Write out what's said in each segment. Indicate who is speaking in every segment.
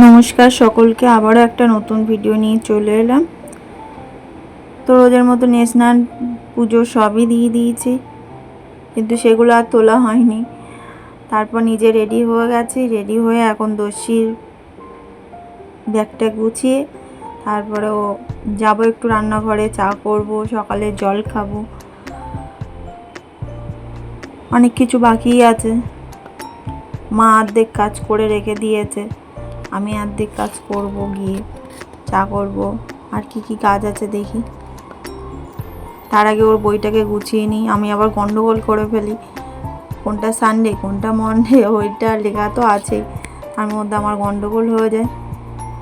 Speaker 1: নমস্কার সকলকে, আবারও একটা নতুন ভিডিও নিয়ে চলে এলাম। তো রোজের মতো স্নান পুজো সবই দিয়ে দিয়েছি, কিন্তু সেগুলো আর তোলা হয়নি। তারপর নিজে রেডি হয়ে গেছি, রেডি হয়ে এখন দস্যির ব্যাগটা গুছিয়ে তারপরে যাবো একটু রান্নাঘরে, চা করব, সকালে জল খাবো। অনেক কিছু বাকি আছে, মা অর্ধেক কাজ করে রেখে দিয়েছে, আমি অর্ধেক কাজ করব, গিয়ে চা করব, আর কি কি কাজ আছে দেখি। তার আগে ওর বইটাকে গুছিয়ে নিই, আমি আবার গন্ডগোল করে ফেলি, কোনটা সানডে কোনটা মনডে ওইটা লেখা তো আছেই, তার মধ্যে আমার গন্ডগোল হয়ে যায়।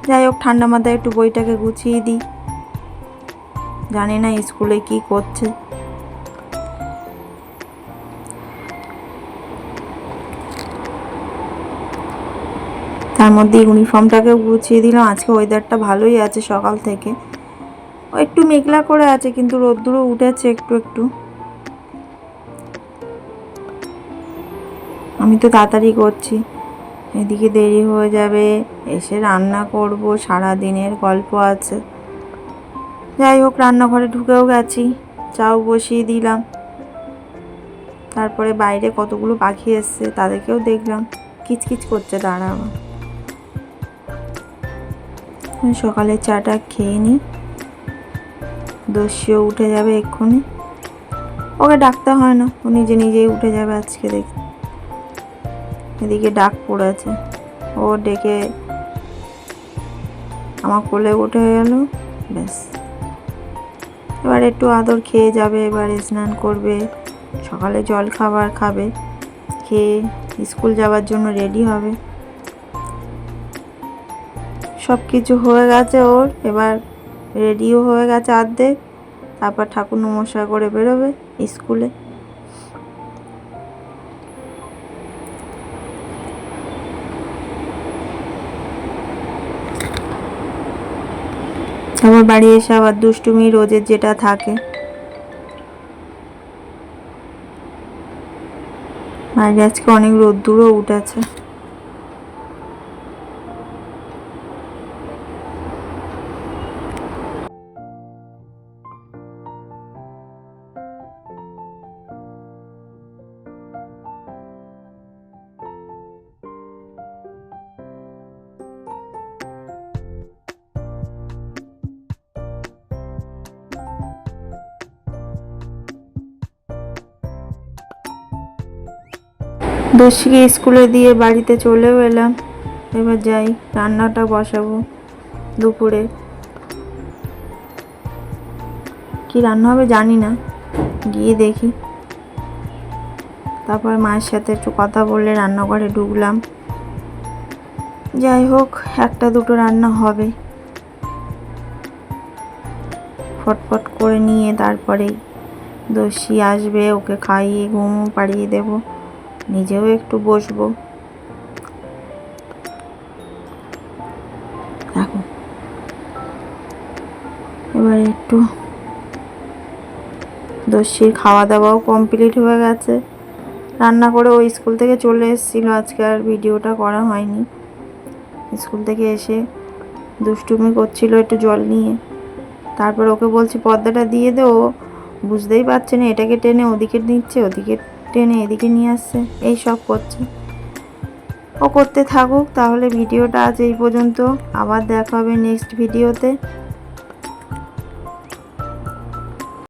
Speaker 1: যাই হোক, ঠান্ডা মাথায় একটু বইটাকে গুছিয়ে দিই। জানি না স্কুলে কি করছে। তার মধ্যে ইউনিফর্মটাকেও গুছিয়ে দিলাম। আজকে ওয়েদারটা ভালোই আছে, সকাল থেকে একটু মেঘলা করে আছে, কিন্তু রোদ্দুরও উঠেছে একটু একটু। আমি তো তাড়াতাড়ি করছি, এদিকে দেরি হয়ে যাবে, এসে রান্না করব, সারা দিনের গল্প আছে। যাই হোক, রান্নাঘরে ঢুকেও গেছি, চাও বসিয়ে দিলাম। তারপরে বাইরে কতগুলো পাখি এসছে, তাদেরকেও দেখলাম, কিচকিচ করছে তারা। আবার সকালে চাটা খেয়ে নিই, দস্যিও উঠে যাবে এক্ষুনি, ওকে ডাকতে হয় না, ও নিজে নিজেই উঠে যাবে আজকে। দেখি এদিকে ডাক পড়েছে, ও ডেকে আমার কোলে উঠে গেল, ব্যাস। এবার একটু আদর খেয়ে যাবে, এবার স্নান করবে, সকালে জল খাবার খাবে, খেয়ে স্কুল যাওয়ার জন্য রেডি হবে। সব কিছু হয়ে গেছে ওর, এবার রেডিও হয়ে গেছে অর্ধেক। তারপর ঠাকুর নমস্কার করে বেরোবে স্কুলে। তারপর বাড়ি এসে আবার দুষ্টুমি রোজের যেটা থাকে। বাইরে আজকে অনেক রোদ্দুরও উঠেছে। দস্যিকে স্কুলে দিয়ে বাড়িতে চলেও এলাম। এবার যাই, রান্নাটা বসাবো দুপুরে। কি রান্না হবে জানি না, গিয়ে দেখি। তারপর মায়ের সাথে একটু কথা বলে রান্নাঘরে ঢুকলাম। যাই হোক, একটা দুটো রান্না হবে, ফটফট করে নিয়ে তারপরে দস্যি আসবে, ওকে খাইয়ে ঘুম পাড়িয়ে দেব, নিজেও একটু বসবো। দেখো, এবার একটু দস্যির খাওয়া দাওয়াও কমপ্লিট হয়ে গেছে। রান্না করে ওই স্কুল থেকে চলে এসেছিলো, আজকে আর ভিডিওটা করা হয়নি। স্কুল থেকে এসে দুষ্টুমি করছিল একটু জল নিয়ে, তারপর ওকে বলছি পর্দাটা দিয়ে দে, ও বুঝতেই পারছে না, এটাকে টেনে ওদিকে নিচ্ছে, ওদিকে টেনে এদিকে নিয়ে আসছে, এই সব করছে। ও করতে থাকুক, তাহলে ভিডিওটা আজ এই পর্যন্ত, আবার দেখা হবে নেক্সট ভিডিওতে।